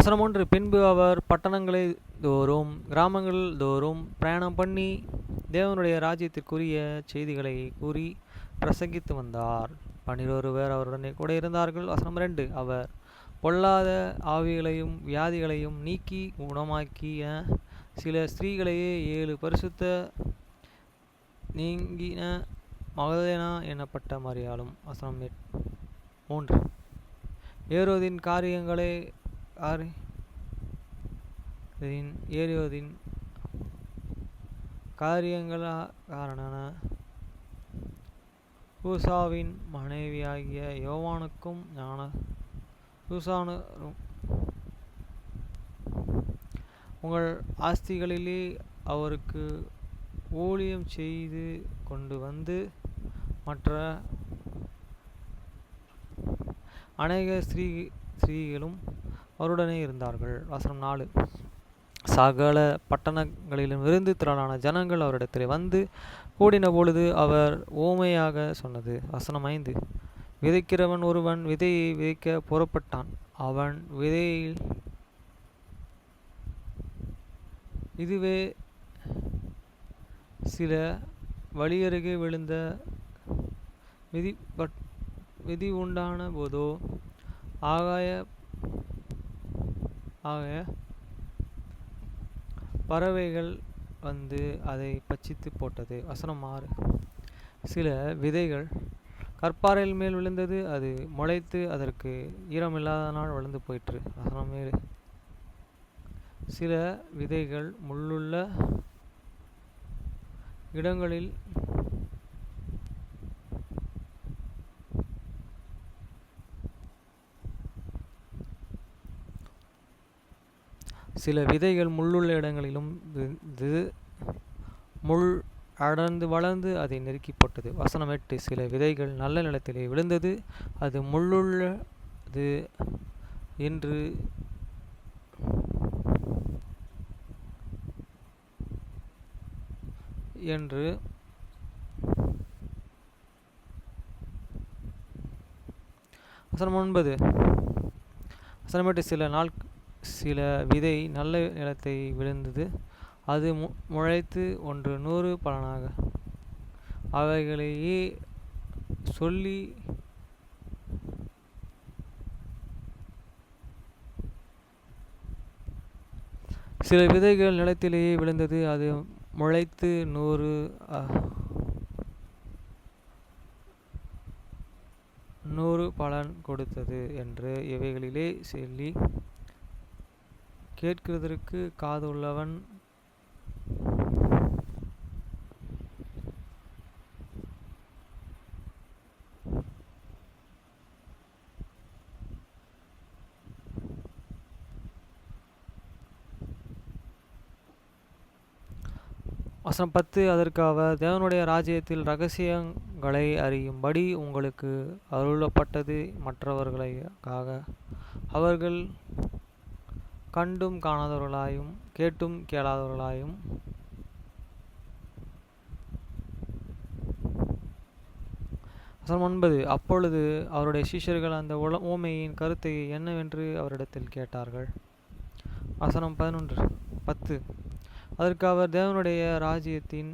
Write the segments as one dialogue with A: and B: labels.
A: வசனம் 1. பின்பு அவர் பட்டணங்களை தோறும் கிராமங்கள் தோறும் பிரயாணம் பண்ணி தேவனுடைய ராஜ்யத்திற்குரிய செய்திகளை கூறி பிரசங்கித்து வந்தார். 12 பேர் அவருடனே கூட இருந்தார்கள். வசனம் 2. அவர் பொல்லாத ஆவிகளையும் வியாதிகளையும் நீக்கி குணமாக்கிய சில ஸ்திரீகளையே 7 பரிசுத்த நீங்கின மகதலேனா எனப்பட்ட மரியாளும். வசனம் 3. ஏரோதின் காரியங்களான கூசாவின் மனைவியாகிய யோவானுக்கும் சூசானரும் உங்கள் ஆஸ்திகளிலே அவருக்கு ஊழியம் செய்து கொண்டு வந்து மற்ற அநேக ஸ்திரீகளும் அவருடனே இருந்தார்கள். வசனம் 4. சகல பட்டணங்களிலும் இருந்து திரளான ஜனங்கள் அவரிடத்தில் வந்து கூடின பொழுது அவர் ஊமையாக சொன்னது. வசனம் 5. விதைக்கிறவன் ஒருவன் விதையை விதைக்க புறப்பட்டான். அவன் விதையில் இதுவே சில வழியருகே விழுந்த விதி உண்டான போதோ ஆகாய பறவைகள் வந்து அதை பட்சித்து போட்டது. வசனம் 6. சில விதைகள் கற்பாறையில் மேல் விழுந்தது. அது முளைத்து அதற்கு ஈரமில்லாதனால் விழுந்து போயிற்று. வசனம் 7. சில விதைகள் முள்ளுள்ள இடங்களில் இடங்களிலும் முள் அடர்ந்து வளர்ந்து அதை நெருக்கி போட்டது. வசனம் 8. சில விதைகள் நல்ல நிலத்திலே விழுந்தது. அது முள்ளுள்ளது என்று வசனம் 9. வசனம் 8. சில விதை நல்ல நிலத்தை விழுந்தது. அது முளைத்து 100 பலனாக அவைகளையே சொல்லி சில விதைகள் நிலத்திலேயே விழுந்தது. அது முளைத்து 100 பலன் கொடுத்தது என்று இவைகளிலே சொல்லி கேட்கிறதற்கு காது உள்ளவன் வசனம் 10. அதற்கு அவர் தேவனுடைய ராஜ்யத்தில் இரகசியங்களை அறியும்படி உங்களுக்கு அருளப்பட்டது மற்றவர்களுக்காக. அவர்கள் கண்டும் காணாதவர்களாயும் கேட்டும் கேளாதவர்களாயும் வசனம் 9. அப்பொழுது அவருடைய சீஷர்கள் அந்த ஊமையின் கருத்தை என்னவென்று அவரிடத்தில் கேட்டார்கள். வசனம் 10. அதற்கு அவர் தேவனுடைய ராஜ்யத்தின்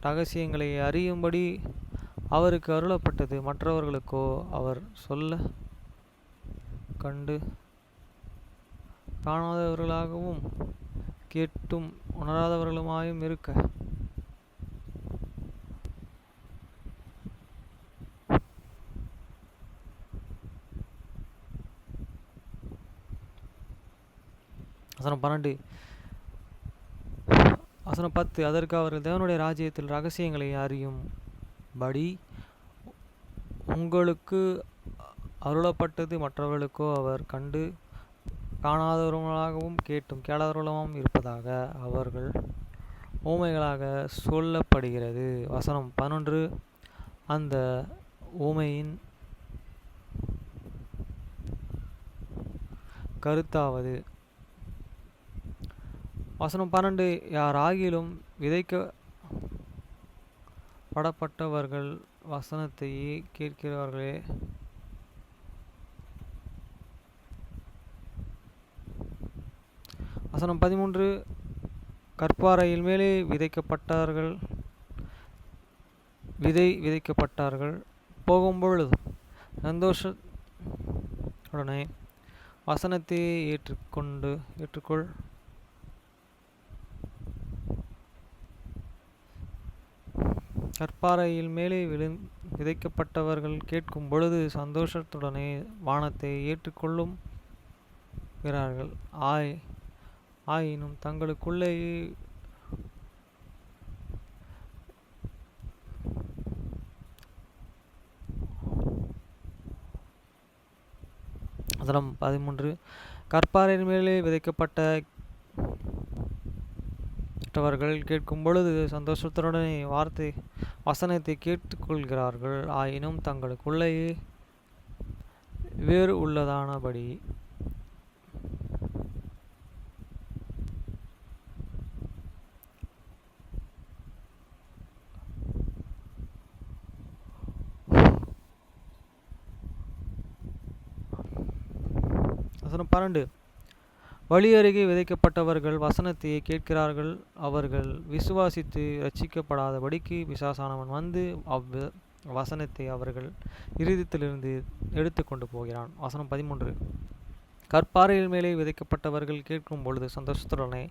A: இரகசியங்களை அறியும்படி அவருக்கு அருளப்பட்டது மற்றவர்களுக்கோ அவர் சொல்ல கண்டு காணாதவர்களாகவும் கேட்டும் உணராதவர்களுமாயும் இருக்க. வசனம் 12. வசனம் 10. அதற்கு அவர்கள் தேவனுடைய ராஜ்யத்தில் இரகசியங்களை அறியும்படி உங்களுக்கு அருளப்பட்டது மற்றவர்களுக்கோ அவர் கண்டு காணாதவர்களாகவும் கேட்டும் கேளாதவர்களாகவும் இருப்பதாக அவர்கள் ஊமைகளாக சொல்லப்படுகிறது. வசனம் 11. அந்த ஊமையின் கருத்தாவது. வசனம் 12. யாராகிலும் படப்பட்டவர்கள் வசனத்தையே கேட்கிறார்களே. வசனம் 13. கற்பாறையில் மேலே விதைக்கப்பட்டார்கள் போகும்பொழுது சந்தோஷத்துடனே வசனத்தை ஏற்றுக்கொள். கற்பாறையில் மேலே விதைக்கப்பட்டவர்கள் கேட்கும் பொழுது சந்தோஷத்துடனே வானத்தை ஏற்றுக்கொள்ளுகிறார்கள். ஆயினும் தங்களுக்குள்ளேயே வசனம் 13. கற்பாறையின் மேலே விதைக்கப்பட்டவர்கள் கேட்கும் பொழுது சந்தோஷத்துடனே வசனத்தை கேட்டுக்கொள்கிறார்கள். ஆயினும் தங்களுக்குள்ளேயே வேறு உள்ளதானபடி வசனம் 12. வழி அருகே விதைக்கப்பட்டவர்கள் வசனத்தையே கேட்கிறார்கள். அவர்கள் விசுவாசித்து இரட்சிக்கப்படாதபடிக்கு பிசாசானவன் வந்து வசனத்தை அவர்கள் இருதயத்திலிருந்து எடுத்து கொண்டு போகிறான். வசனம் 13. கற்பாறையில் மேலே விதைக்கப்பட்டவர்கள் கேட்கும் பொழுது சந்தோஷத்துடனே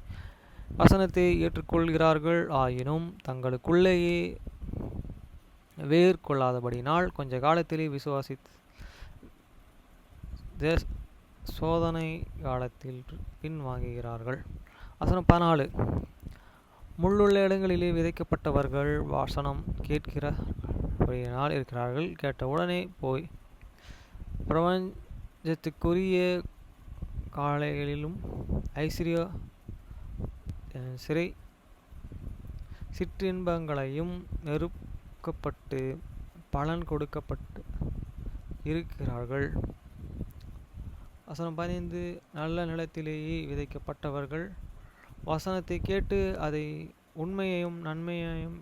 A: வசனத்தை ஏற்றுக்கொள்கிறார்கள். ஆயினும் தங்களுக்குள்ளேயே வேர் கொள்ளாதபடினால் கொஞ்ச காலத்திலே சோதனை காலத்தில் பின்வாங்குகிறார்கள். வசனம் 14. முள்ளுள்ள இடங்களிலே விதைக்கப்பட்டவர்கள் வசனம் கேட்கிறபடியினால் இருக்கிறார்கள். கேட்டவுடனே போய் பிரபஞ்சத்துக்குரிய காலைகளிலும் ஐஸ்வர்ய சிற்றின்பங்களையும் நெருக்கப்பட்டு பலன் கொடுக்கப்பட்டு இருக்கிறார்கள். வசனம் 15. நல்ல நிலத்திலேயே விதைக்கப்பட்டவர்கள் வசனத்தை கேட்டு அதை உண்மையையும் நன்மையையும்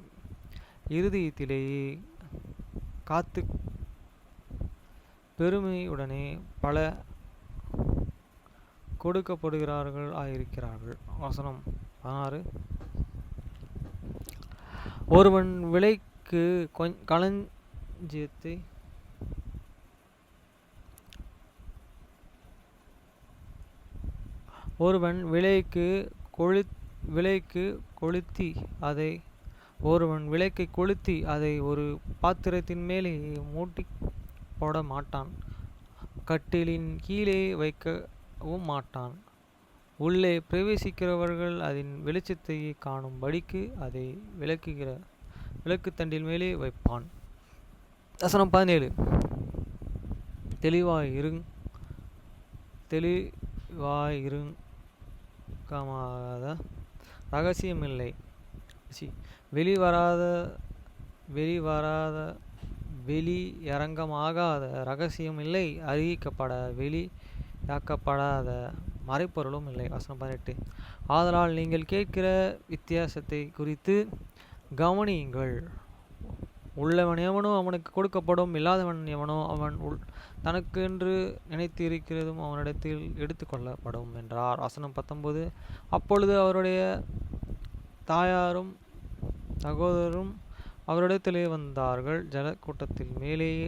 A: இருதயத்திலேயே காத்து பெருமையுடனே பல கொடுக்கப்படுகிறார்கள் ஆயிருக்கிறார்கள். வசனம் 16. ஒருவன் விலைக்கு களஞ்சியத்தை கொளுத்தி அதை ஒரு பாத்திரத்தின் மேலே மூட்டி போட மாட்டான். கட்டிலின் கீழே வைக்கவும் மாட்டான். உள்ளே பிரவேசிக்கிறவர்கள் அதன் வெளிச்சத்தை காணும்படிக்கு அதை விளக்குத்தண்டின் மேலே வைப்பான். வசனம் 17. தெளிவாயிருக்காத ரகசியமில்லை. வெளியரங்கமாகாத ரகசியம் இல்லை. அறிவிக்கப்பட வெளியாக்கப்படாத மறைப்பொருளும் இல்லை. வசனம் 18. ஆதலால் நீங்கள் கேட்கிற வித்தியாசத்தை குறித்து கவனியுங்கள். உள்ளவன் எவனோ அவனுக்கு கொடுக்கப்படும், இல்லாதவன் எவனோ அவன் தனக்கென்று நினைத்து இருக்கிறதும் அவனிடத்தில் எடுத்துக்கொள்ளப்படும் என்றார். வசனம் 19. அப்பொழுது அவருடைய தாயாரும் சகோதரரும் அவரிடத்திலே வந்தார்கள். ஜலக்கூட்டத்தில் மேலேயே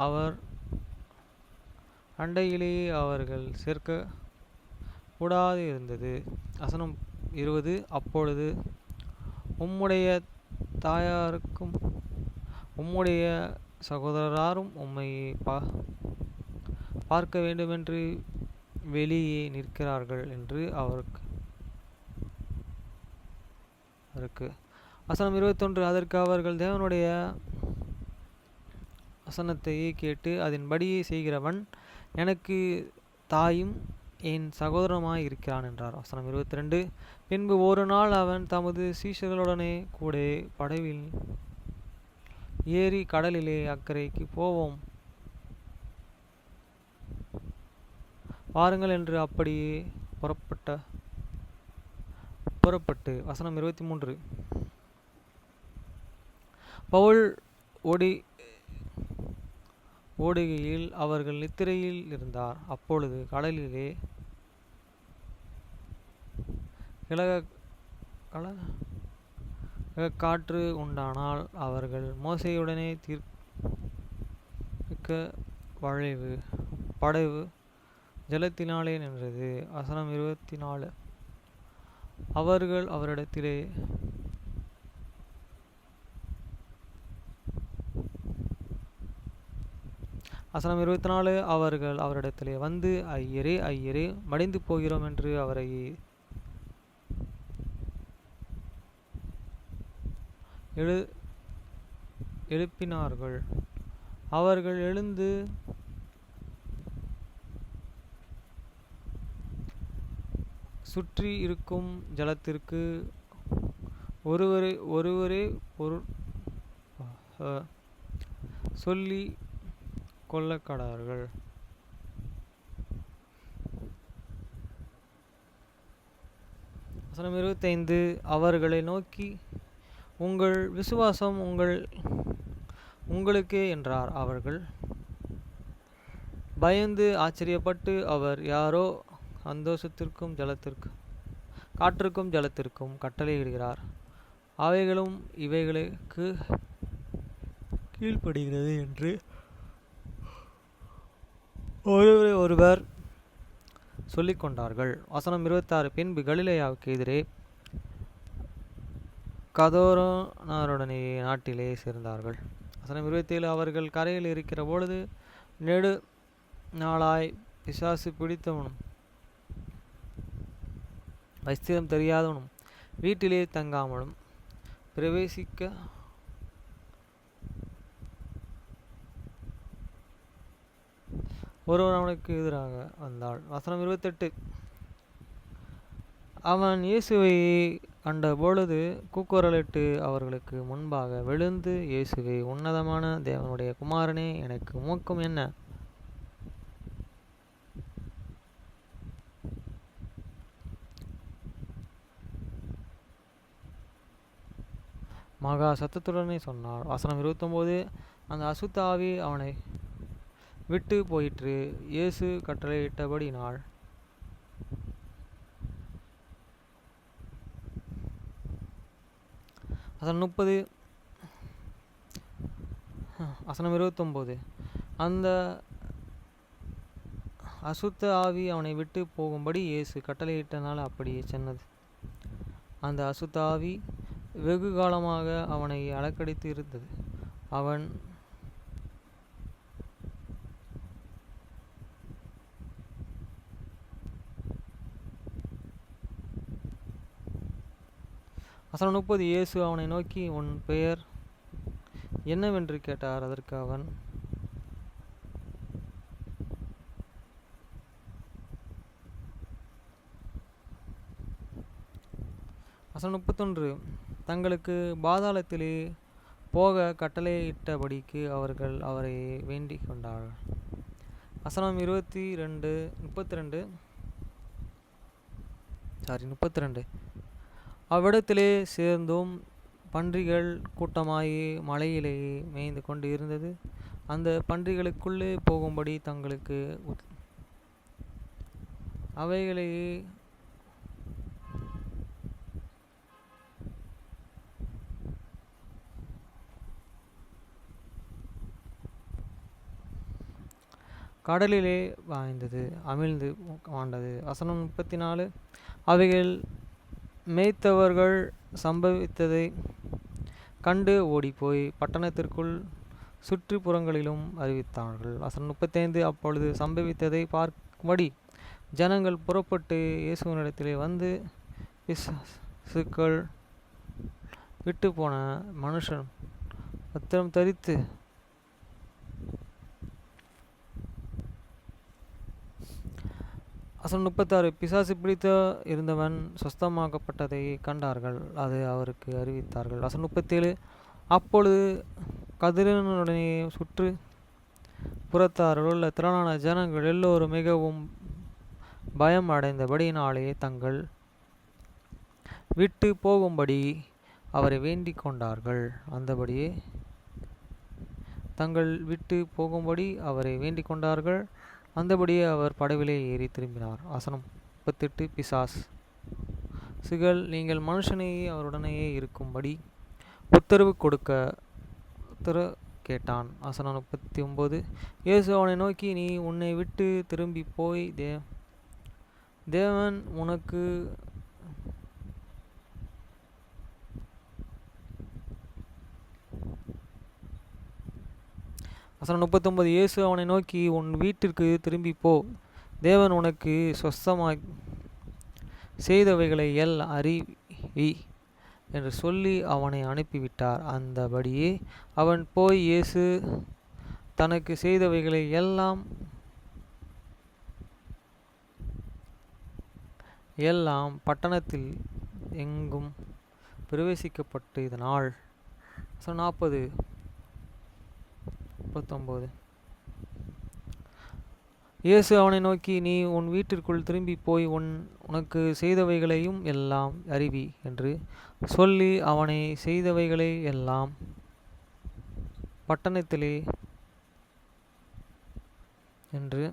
A: அவர் அண்டையிலேயே அவர்கள் சேர்க்க கூடாது இருந்தது. வசனம் 20. அப்பொழுது உம்முடைய தாயாருக்கும் உம்முடைய சகோதரரும் உம்மை பார்க்க வேண்டுமென்று வெளியே நிற்கிறார்கள் என்று அவருக்கு. வசனம் 21. அதற்கு அவர்கள் தேவனுடைய வசனத்தையே கேட்டு அதன்படியே செய்கிறவன் எனக்கு தாயும் என் சகோதரமாய் இருக்கிறான் என்றார். வசனம் 22. பின்பு ஒரு நாள் அவன் தமது சீஷர்களுடனே கூட படவில் ஏறி கடலிலே அக்கறைக்கு போவோம் வாருங்கள் என்று அப்படியே புறப்பட்டு. வசனம் 23. பவுல் ஓடி ஓடுகையில் அவர்கள் நித்திரையில் இருந்தார். அப்பொழுது கடலிலே காற்று உண்டானால் அவர்கள் மோசையுடனே தீர்க்க படகு ஜலத்தினாலே நின்றது. வசனம் 24. அவர்கள் அவரிடத்திலே வசனம் 24. அவர்கள் அவரிடத்திலே வந்து, ஐயரே ஐயரே, மடிந்து போகிறோம் என்று அவரை எழுப்பினார்கள். அவர்கள் எழுந்து சுற்றி இருக்கும் ஜலத்திற்கு ஒருவரே சொல்லி கொள்ளக்கடார்கள். வசனம் 25. அவர்களை நோக்கி, உங்கள் விசுவாசம் உங்களுக்கே என்றார். அவர்கள் பயந்து ஆச்சரியப்பட்டு, அவர் யாரோ சந்தோஷத்திற்கும் காற்றுக்கும் ஜலத்திற்கும் கட்டளையிடுகிறார், அவைகளும் இவைகளுக்கு கீழ்ப்படுகிறது என்று ஒருவர் சொல்லிக் கொண்டார்கள். வசனம் 26. பின்பு கலிலேயாவுக்கு எதிரே கதோரானருடனே நாட்டிலே சேர்ந்தார்கள். வசனம் 27. அவர்கள் கரையில் இருக்கிற பொழுது நெடு நாளாய் பிசாசு பிடித்தவனும் வஸ்திரம் தெரியாதவனும் வீட்டிலே தங்காமலும் பிரவேசிக்க ஒருவர் அவனுக்கு எதிராக வந்தாள். வசனம் 28. அவன் இயேசுவை கண்ட பொழுது கூக்குரலிட்டு அவர்களுக்கு முன்பாக விழுந்து, இயேசுவே, உன்னதமான தேவனுடைய குமாரனே, எனக்கு உமக்கும் என்ன? மகா சத்தத்துடனே சொன்னார். வசனம் 29. அந்த அசுத்த ஆவி அவனை விட்டு போயிற்று. இயேசு கட்டளையிட்டபடினாள். வசனம் 30. வசனம் 29. அந்த அசுத்த ஆவி அவனை விட்டு போகும்படி இயேசு கட்டளையிட்டனால அப்படியே சென்றது. அந்த அசுத்த ஆவி வெகு காலமாக அவனை அலக்கடித்து இருந்தது. அவன் வசனம் 30. இயேசு அவனை நோக்கி, உன் பெயர் என்னவென்று கேட்டார். அதற்கு அவன், வசனம் 31. தங்களுக்கு பாதாளத்திலே போக கட்டளையிட்டபடிக்கு அவர்கள் அவரை வேண்டிக் கொண்டார்கள். வசனம் 32. அவ்விடத்திலே சேர்ந்தும் பன்றிகள் கூட்டமாய் மலையிலே மேய்ந்து கொண்டு இருந்தது. அந்த பன்றிகளுக்குள்ளே போகும்படி தங்களுக்கு அவைகளையே கடலிலே வாய்ந்தது, அமிழ்ந்து மாண்டது. வசனம் 34. அவைகள் மேய்த்தவர்கள் சம்பவித்ததை கண்டு ஓடிப்போய் பட்டணத்திற்குள் சுற்றுப்புறங்களிலும் அறிவித்தார்கள். வசனம் 35. அப்பொழுது சம்பவித்ததை பார்க்கும்படி ஜனங்கள் புறப்பட்டு இயேசுவினிடத்திலே வந்து, பிசாசுக்கள் விட்டு போன மனுஷன் வஸ்திரம் தரித்து வசனம் 36. பிசாசு பிடித்த இருந்தவன் சொஸ்தமாக்கப்பட்டதை கண்டார்கள். அது அவருக்கு அறிவித்தார்கள். வசனம் 37. அப்பொழுது கதிரனுடனே சுற்று புறத்தாரில் உள்ள திரளான ஜனங்கள் எல்லோரும் மிகவும் பயம் அடைந்தபடியினாலே தங்கள் விட்டு போகும்படி அவரை வேண்டிக் கொண்டார்கள். அந்தபடியே தங்கள் விட்டு போகும்படி அவரை வேண்டிக் கொண்டார்கள். அந்தபடியே அவர் படவிலே ஏறி திரும்பினார். வசனம் 38. பிசாசுகள் நீங்கள் மனுஷனையே அவருடனேயே இருக்கும்படி உத்தரவு கேட்டான். வசனம் 39. இயேசு அவனை நோக்கி, நீ உன்னை விட்டு திரும்பி போய் தேவன் உனக்கு வசனம் 39. இயேசு அவனை நோக்கி, உன் வீட்டிற்கு திரும்பி போ, தேவன் உனக்கு சொஸ்தமாய் செய்தவைகளை அறிவி என்று சொல்லி அவனை அனுப்பிவிட்டார். அந்தபடியே அவன் போய் இயேசு தனக்கு செய்தவைகளை எல்லாம் பட்டணத்தில் எங்கும் பிரவேசிக்கப்பட்டு இதனால் 40. 39. இயேசு அவனை நோக்கி, நீ உன் வீட்டிற்குள் திரும்பி போய் உனக்கு செய்தவைகளையும் எல்லாம் அறிவி என்று சொல்லி அவனை செய்தவைகளை எல்லாம் பட்டணத்திலே என்று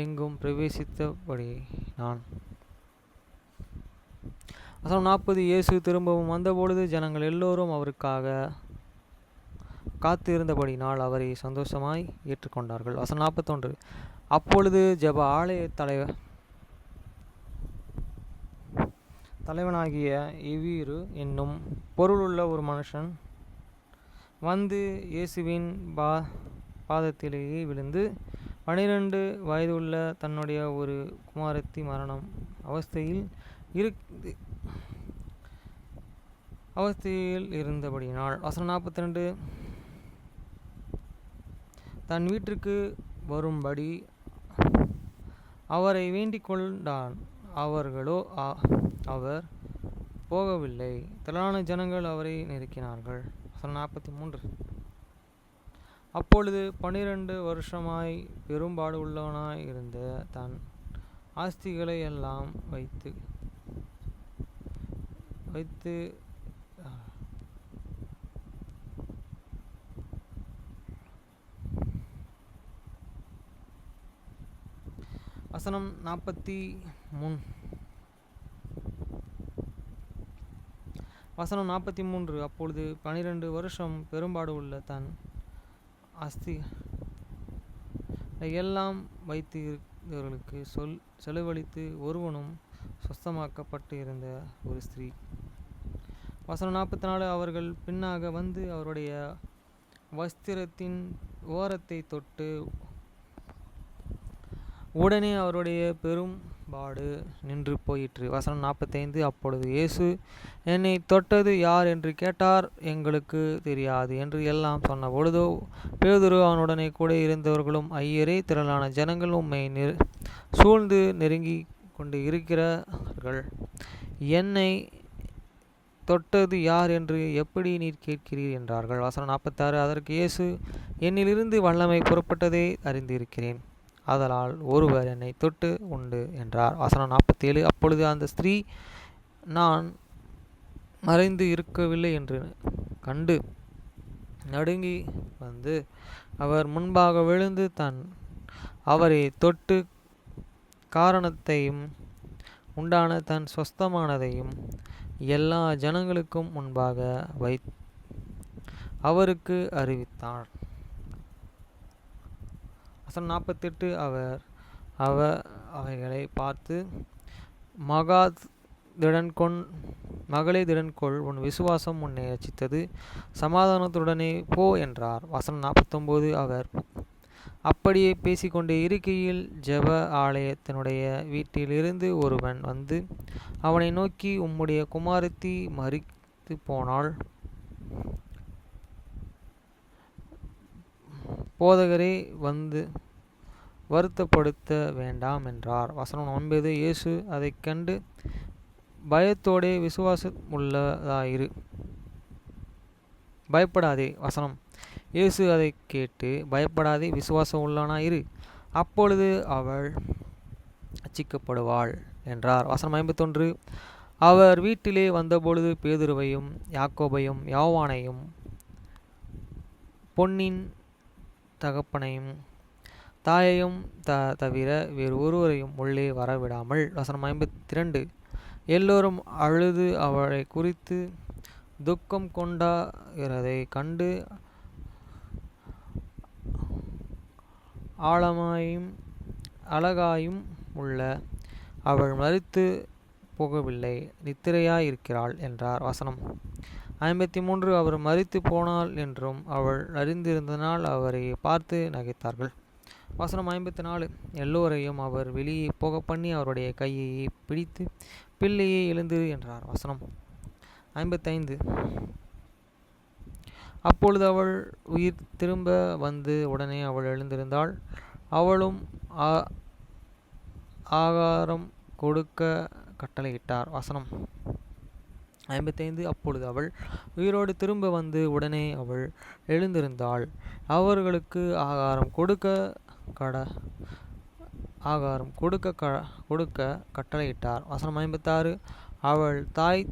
A: எங்கும் பிரவேசித்தபடி நான் 40. இயேசு திரும்பவும் வந்தபொழுது ஜனங்கள் எல்லோரும் அவருக்காக காத்திருந்தபடினால் அவரை சந்தோஷமாய் ஏற்றுக்கொண்டார்கள். 41. அப்பொழுது ஜெப ஆலய தலைவனாகிய எவீரு என்னும் பொருளுள்ள ஒரு மனுஷன் வந்து இயேசுவின் பாதத்திலேயே விழுந்து 12 வயதுள்ள தன்னுடைய ஒரு குமாரத்தி மரணம் அவஸ்தையில் இருந்தபடியினால் 42. தன் வீட்டிற்கு வரும்படி அவரை வேண்டிக் கொண்டான். அவர்களோ அவர் போகவில்லை. திரளான ஜனங்கள் அவரை நெருக்கினார்கள். 43. அப்பொழுது 12 வருஷமாய் பெரும்பாடு உள்ளவனாய் இருந்த தன் ஆஸ்திகளை எல்லாம் வைத்து வசனம் 43. அப்பொழுது 12 வருஷம் பெரும்பாடு உள்ள தன் ஆஸ்தி எல்லாம் வைத்திருந்தவர்களுக்கு செலவழித்து ஒருவனும் சொஸ்தமாக்கப்பட்டு இருந்த ஒரு ஸ்திரீ. வசனம் 44. அவர்கள் பின்னாக வந்து அவருடைய வஸ்திரத்தின் ஓரத்தை தொட்டு உடனே அவருடைய பெரும்பாடு நின்று போயிற்று. வசனம் 45. அப்பொழுது இயேசு என்னை தொட்டது யார் என்று கேட்டார். எங்களுக்கு தெரியாது என்று எல்லாம் சொன்ன பொழுதோ பேதுரு அவனுடனே கூட இருந்தவர்களும், ஐயரே, திரளான ஜனங்கள் உம்மை சூழ்ந்து நெருங்கி கொண்டு இருக்கிறார்கள். என்னை தொட்டது யார் என்று எப்படி நீர் கேட்கிறீர் என்றார்கள். வசனம் 46. அதற்கு இயேசு, என்னிலிருந்து வல்லமை புறப்பட்டதை அறிந்திருக்கிறேன், ஆதலால் ஒருவர் என்னை தொட்டு உண்டு என்றார். வசனம் 47. அப்பொழுது அந்த ஸ்திரீ நான் மறைந்து இருக்கவில்லை என்று கண்டு நடுங்கி வந்து அவர் முன்பாக விழுந்து அவரை தொட்டு காரணத்தையும் உண்டான தன் சொஸ்தமானதையும் எல்லா ஜனங்களுக்கும் முன்பாக அவருக்கு அறிவித்தார். 48. அவர் அவைகளை பார்த்து, மகளே திடன்கொள், உன் விசுவாசம் உன்னை ரட்சித்தது, சமாதானத்துடனே போ என்றார். வசனம் 49. அவர் அப்படியே பேசிக்கொண்டே இருக்கையில் ஜெப ஆலயத்தினுடைய வீட்டிலிருந்து ஒருவன் வந்து அவனை நோக்கி, உம்முடைய குமாரத்தி மரித்து போனாள், போதகரே வந்து வருத்தப்படுத்த வேண்டாம் என்றார். வசனம் 9. இயேசு அதை கண்டு பயத்தோடே விசுவாசமுள்ளதாயிரு, பயப்படாதே. வசனம் இயேசு அதை கேட்டு, பயப்படாதே, விசுவாசம் உள்ளவனாயிரு, அப்பொழுது அவள் ரட்சிக்கப்படுவாள் என்றார். வசனம் 51. அவர் வீட்டிலே வந்தபொழுது பேதுருவையும் யாக்கோபையும் யோவானையும் பொன்னின் தகப்பனையும் தாயையும் தவிர வேறு ஒருவரையும் உள்ளே வரவிடாமல். வசனம் 52. எல்லோரும் அழுது அவளை குறித்து துக்கம் கொண்டாகிறதை கண்டு ஆழமாயும் அழகாயும் உள்ள அவள் மரித்து போகவில்லை, நித்திரையாயிருக்கிறாள் என்றார். வசனம் 53. அவர் மரித்து போனாள் என்றும் அவள் அறிந்திருந்தனால் அவரை பார்த்து நகைத்தார்கள். வசனம் 54. எல்லோரையும் அவர் வெளியே போக பண்ணி அவருடைய கையை பிடித்து பிள்ளையை எழுந்து என்றார். வசனம் 55. அப்பொழுது அவள் உயிர் திரும்ப வந்து உடனே அவள் எழுந்திருந்தாள். அவளும் ஆகாரம் கொடுக்க கட்டளையிட்டார். வசனம் 55. அப்பொழுது அவள் உயிரோடு திரும்ப வந்து உடனே அவள் எழுந்திருந்தாள். அவர்களுக்கு ஆகாரம் கொடுக்க கட்டளையிட்டார். வசனம் 56. அவள் தாய்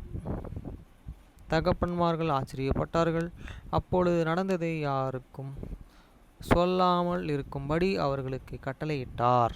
A: தகப்பன்மார்கள் ஆச்சரியப்பட்டார்கள். அப்பொழுது நடந்ததை யாருக்கும் சொல்லாமல் இருக்கும்படி அவர்களுக்கு கட்டளையிட்டார்.